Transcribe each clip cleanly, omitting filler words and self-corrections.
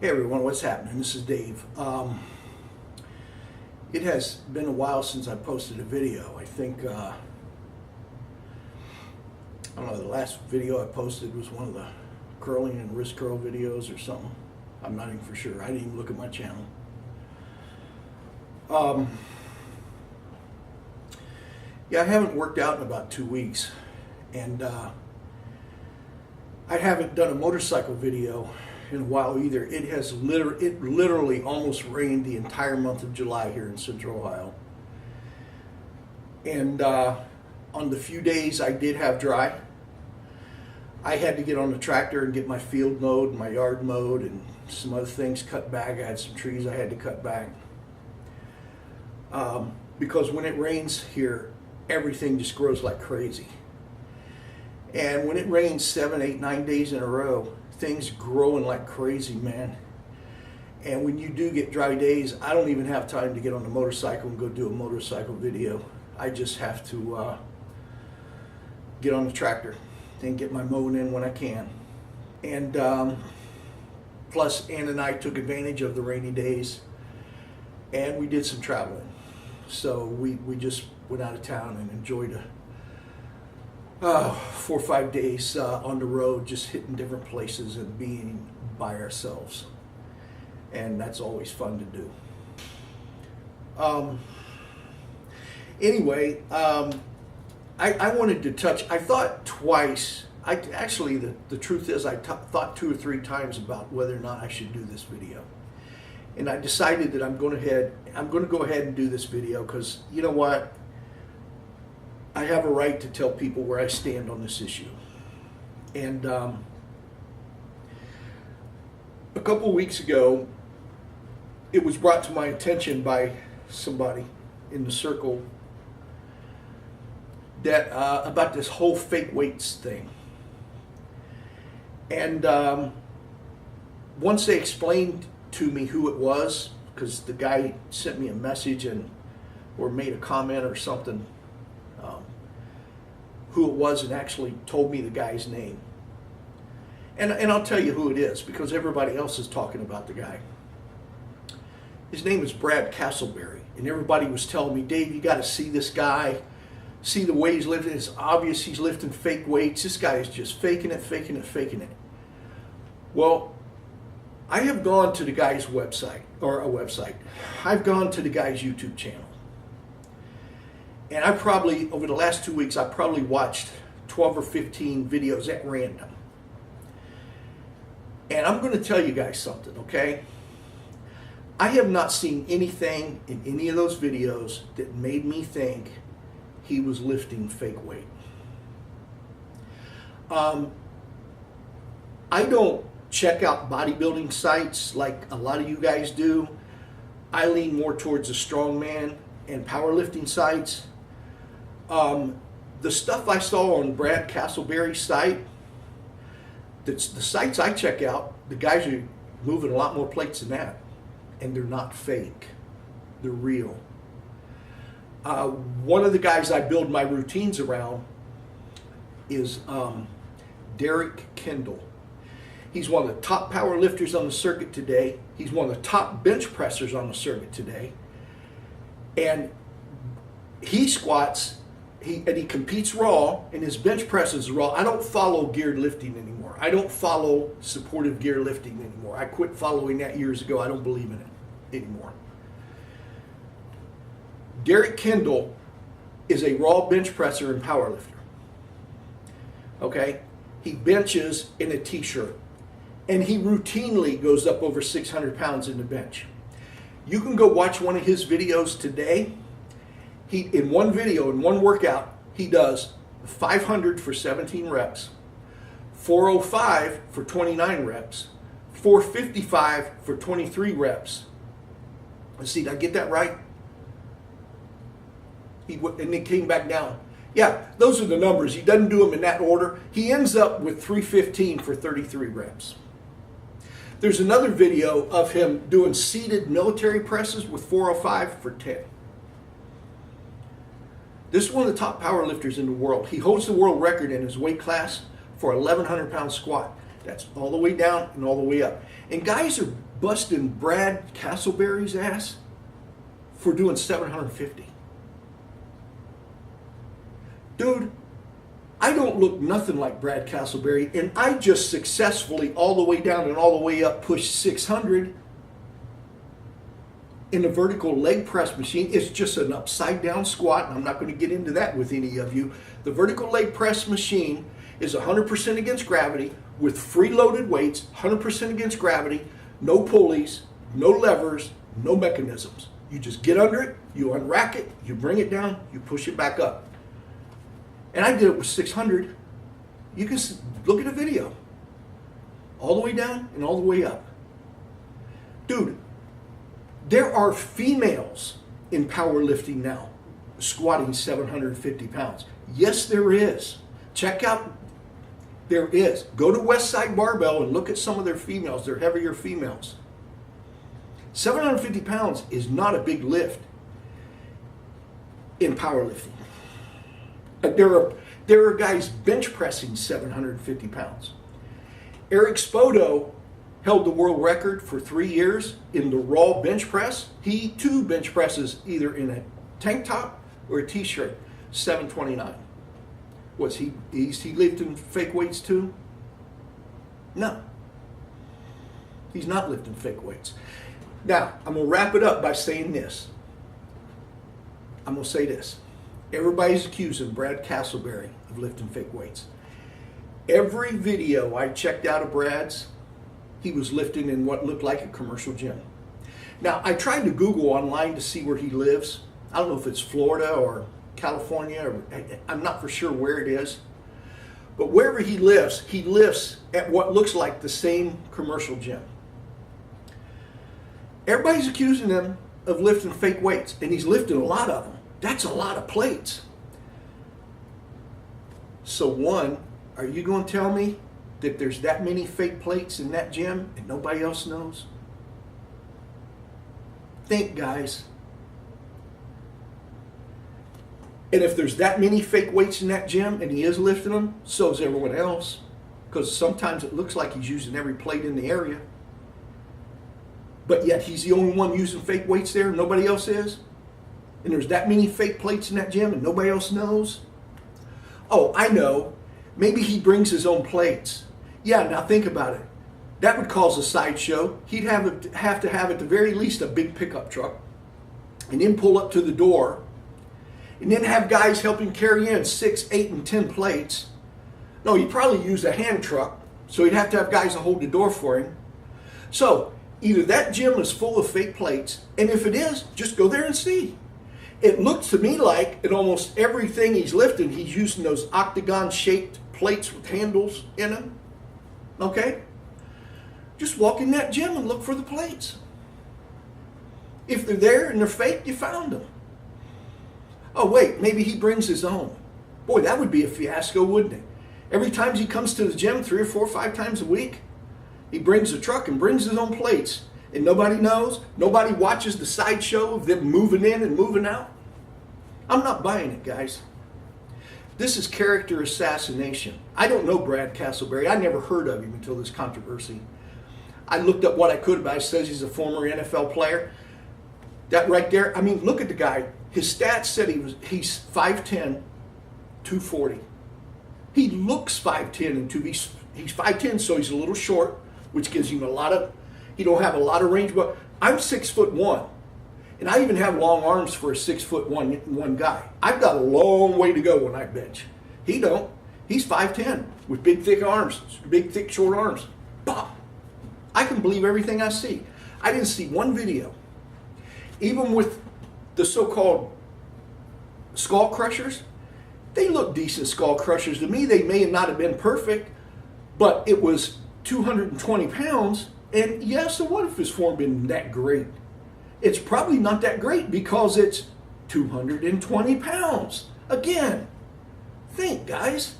Hey everyone, what's happening? This is Dave. It has been a while since I posted a video. I think, I don't know, the last video I posted was one of the curling and wrist curl videos or something. I'm not even for sure. I didn't even look at my channel. Yeah, I haven't worked out in about 2 weeks, and I haven't done a motorcycle video in a while either. It has literally almost rained the entire month of July here in Central Ohio. And on the few days I did have dry, I had to get on the tractor and get my field mowed and my yard mowed and some other things cut back. I had some trees I had to cut back. Because when it rains here, everything just grows like crazy. And when it rains 7, 8, 9 days in a row, things growing like crazy, man. And when you do get dry days, I don't even have time to get on the motorcycle and go do a motorcycle video. I just have to get on the tractor and get my mowing in when I can. And plus, Ann and I took advantage of the rainy days, and we did some traveling. So we just went out of town and enjoyed 4 or 5 days on the road, just hitting different places and being by ourselves. And that's always fun to do. Anyway, I wanted to touch, I thought twice, actually the truth is I thought 2 or 3 times about whether or not I should do this video. And I decided that I'm going to go ahead and do this video because, you know what? I have a right to tell people where I stand on this issue. And a couple of weeks ago, it was brought to my attention by somebody in the circle that about this whole fake weights thing. And once they explained to me who it was, because the guy sent me a message or made a comment or something, who it was, and actually told me the guy's name. And I'll tell you who it is, because everybody else is talking about the guy. His name is Brad Castleberry, and everybody was telling me, Dave, you got to see this guy, see the way he's lifting. It's obvious he's lifting fake weights. This guy is just faking it. Well, I have gone to the guy's website, I've gone to the guy's YouTube channel. And I probably, over the last 2 weeks, I probably watched 12 or 15 videos at random. And I'm going to tell you guys something, okay? I have not seen anything in any of those videos that made me think he was lifting fake weight. I don't check out bodybuilding sites like a lot of you guys do. I lean more towards the strongman and powerlifting sites. The stuff I saw on Brad Castleberry's site, the sites I check out, the guys are moving a lot more plates than that, and they're not fake. They're real. One of the guys I build my routines around is Derek Kendall. He's one of the top power lifters on the circuit today. He's one of the top bench pressers on the circuit today. And he squats, he competes raw, and his bench press is raw. I don't follow geared lifting anymore. I don't follow supportive gear lifting anymore. I quit following that years ago. I don't believe in it anymore. Derek Kendall is a raw bench presser and power lifter. Okay? He benches in a t-shirt, and he routinely goes up over 600 pounds in the bench. You can go watch one of his videos today. In one video, in one workout, he does 500 for 17 reps, 405 for 29 reps, 455 for 23 reps. Let's see, did I get that right? And then came back down. Yeah, those are the numbers. He doesn't do them in that order. He ends up with 315 for 33 reps. There's another video of him doing seated military presses with 405 for 10. This is one of the top power lifters in the world. He holds the world record in his weight class for 1,100 pound squat. That's all the way down and all the way up. And guys are busting Brad Castleberry's ass for doing 750. Dude, I don't look nothing like Brad Castleberry, and I just successfully all the way down and all the way up pushed 600 in a vertical leg press machine. It's just an upside down squat, and I'm not going to get into that with any of you. The vertical leg press machine is 100% against gravity with free-loaded weights, 100% against gravity, no pulleys, no levers, no mechanisms. You just get under it, you unrack it, you bring it down, you push it back up. And I did it with 600. You can look at the video. All the way down and all the way up. Dude, there are females in powerlifting now squatting 750 pounds. Yes, there is. Check out, there is. Go to Westside Barbell and look at some of their females. They're heavier females. 750 pounds is not a big lift in powerlifting. There are guys bench pressing 750 pounds. Eric Spoto held the world record for 3 years in the raw bench press. He too bench presses either in a tank top or a t-shirt, 729. Was he lifting fake weights too? No. He's not lifting fake weights. Now, I'm going to wrap it up by saying this. I'm going to say this. Everybody's accusing Brad Castleberry of lifting fake weights. Every video I checked out of Brad's, he was lifting in what looked like a commercial gym. Now, I tried to Google online to see where he lives. I don't know if it's Florida or California, or I'm not for sure where it is. But wherever he lifts at what looks like the same commercial gym. Everybody's accusing him of lifting fake weights, and he's lifting a lot of them. That's a lot of plates. So one, are you going to tell me that there's that many fake plates in that gym and nobody else knows? Think, guys. And if there's that many fake weights in that gym and he is lifting them, so is everyone else. Because sometimes it looks like he's using every plate in the area. But yet he's the only one using fake weights there and nobody else is. And there's that many fake plates in that gym and nobody else knows. Oh, I know. Maybe he brings his own plates. Yeah, now think about it. That would cause a sideshow. He'd have to have at the very least a big pickup truck and then pull up to the door and then have guys help him carry in 6, 8, and 10 plates. No, he'd probably use a hand truck, so he'd have to have guys to hold the door for him. So either that gym is full of fake plates, and if it is, just go there and see. It looks to me like in almost everything he's lifting, he's using those octagon-shaped plates with handles in them. Okay? Just walk in that gym and look for the plates. If they're there and they're fake, you found them. Oh, wait, maybe he brings his own. Boy, that would be a fiasco, wouldn't it? Every time he comes to the gym 3 or 4 or 5 times a week, he brings a truck and brings his own plates. And nobody knows, nobody watches the sideshow of them moving in and moving out. I'm not buying it, guys. This is character assassination. I don't know Brad Castleberry. I never heard of him until this controversy. I looked up what I could about it. It says he's a former NFL player. That right there, I mean, look at the guy. His stats said he's 5'10", 240. He looks 5'10", and he's 5'10", so he's a little short, which gives him he don't have a lot of range, but I'm 6'1", and I even have long arms for a 6'1" guy. I've got a long way to go when I bench. He don't. He's 5'10" with big, thick arms, big, thick, short arms. Pop! I can believe everything I see. I didn't see one video. Even with the so-called skull crushers, they look decent skull crushers to me. They may not have been perfect, but it was 220 pounds. And yeah, so what if his form been that great? It's probably not that great because it's 220 pounds. Again, think, guys.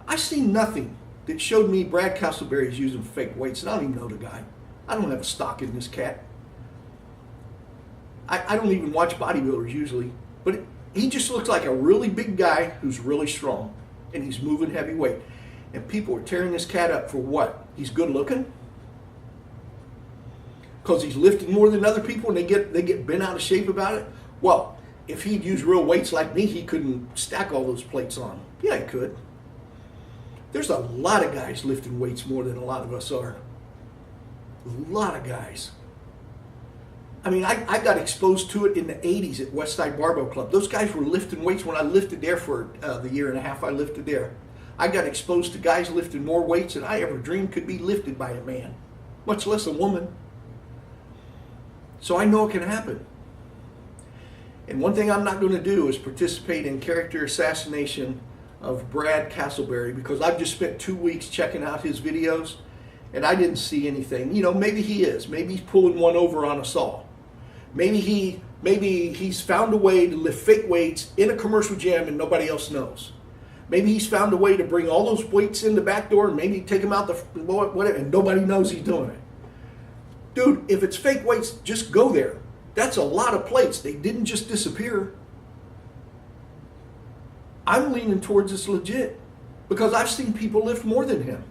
I see nothing that showed me Brad Castleberry is using fake weights, and I don't even know the guy. I don't have a stock in this cat. I don't even watch bodybuilders usually, but he just looks like a really big guy who's really strong, and he's moving heavy weight. And people are tearing this cat up for what? He's good looking? Because he's lifting more than other people and they get bent out of shape about it? Well, if he'd use real weights like me, he couldn't stack all those plates on. Yeah, he could. There's a lot of guys lifting weights more than a lot of us are. A lot of guys. I mean, I got exposed to it in the 80s at Westside Barbell Club. Those guys were lifting weights when I lifted there for the year and a half I lifted there. I got exposed to guys lifting more weights than I ever dreamed could be lifted by a man, much less a woman. So I know it can happen. And one thing I'm not going to do is participate in character assassination of Brad Castleberry, because I've just spent 2 weeks checking out his videos and I didn't see anything. You know, maybe he is. Maybe he's pulling one over on us all. Maybe he's found a way to lift fake weights in a commercial gym and nobody else knows. Maybe he's found a way to bring all those weights in the back door and maybe take them out the whatever, and nobody knows he's doing it. Dude, if it's fake weights, just go there. That's a lot of plates. They didn't just disappear. I'm leaning towards it's legit because I've seen people lift more than him.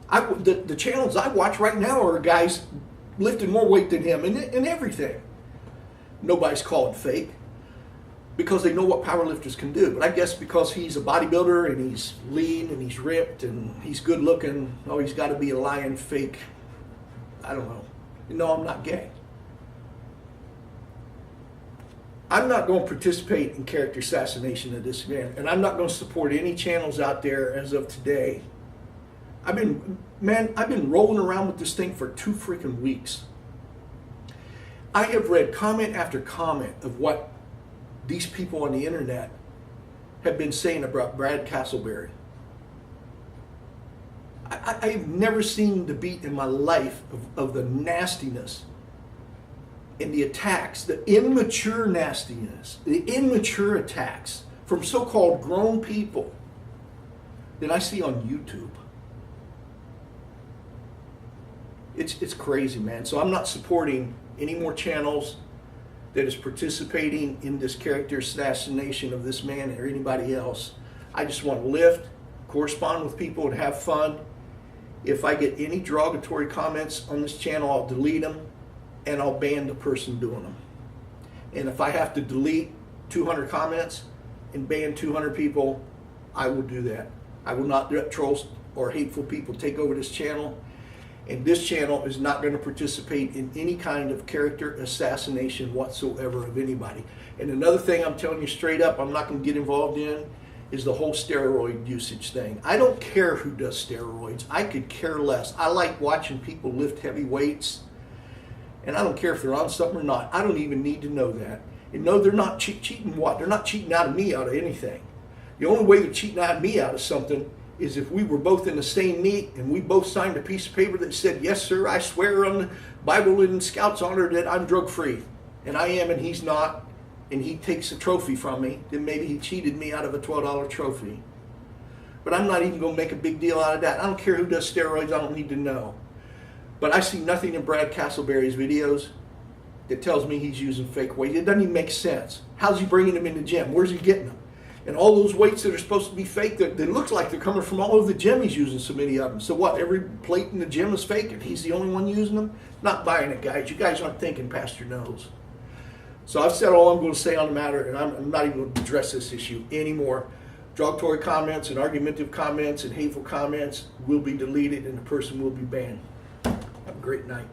The channels I watch right now are guys lifting more weight than him and everything. Nobody's calling fake because they know what powerlifters can do. But I guess because he's a bodybuilder and he's lean and he's ripped and he's good looking, oh, he's got to be a lying fake. I don't know. No, I'm not gay. I'm not going to participate in character assassination of this man, and I'm not going to support any channels out there as of today. I've been rolling around with this thing for 2 freaking weeks. I have read comment after comment of what these people on the internet have been saying about Brad Castleberry. I've never seen the beat in my life of the nastiness and the attacks, the immature nastiness, the immature attacks from so-called grown people that I see on YouTube. It's crazy, man. So I'm not supporting any more channels that is participating in this character assassination of this man or anybody else. I just want to lift, correspond with people, and have fun. If I get any derogatory comments on this channel, I'll delete them and I'll ban the person doing them. And if I have to delete 200 comments and ban 200 people, I will do that. I will not let trolls or hateful people take over this channel. And this channel is not going to participate in any kind of character assassination whatsoever of anybody. And another thing I'm telling you straight up, I'm not going to get involved in, is the whole steroid usage thing. I don't care who does steroids. I could care less. I like watching people lift heavy weights, and I don't care if they're on something or not. I don't even need to know that. And no, they're not cheating what? They're not cheating out of me out of anything. The only way they're cheating out of me out of something is if we were both in the same meet and we both signed a piece of paper that said, yes, sir, I swear on the Bible and Scout's honor that I'm drug-free. And I am and he's not. And he takes a trophy from me, then maybe he cheated me out of a $12 trophy. But I'm not even going to make a big deal out of that. I don't care who does steroids. I don't need to know. But I see nothing in Brad Castleberry's videos that tells me he's using fake weights. It doesn't even make sense. How's he bringing them in the gym? Where's he getting them? And all those weights that are supposed to be fake, that looks like they're coming from all over the gym, he's using so many of them. So what, every plate in the gym is fake and he's the only one using them? Not buying it, guys. You guys aren't thinking past your nose. So I've said all I'm going to say on the matter, and I'm not even going to address this issue anymore. Derogatory comments and argumentative comments and hateful comments will be deleted and the person will be banned. Have a great night.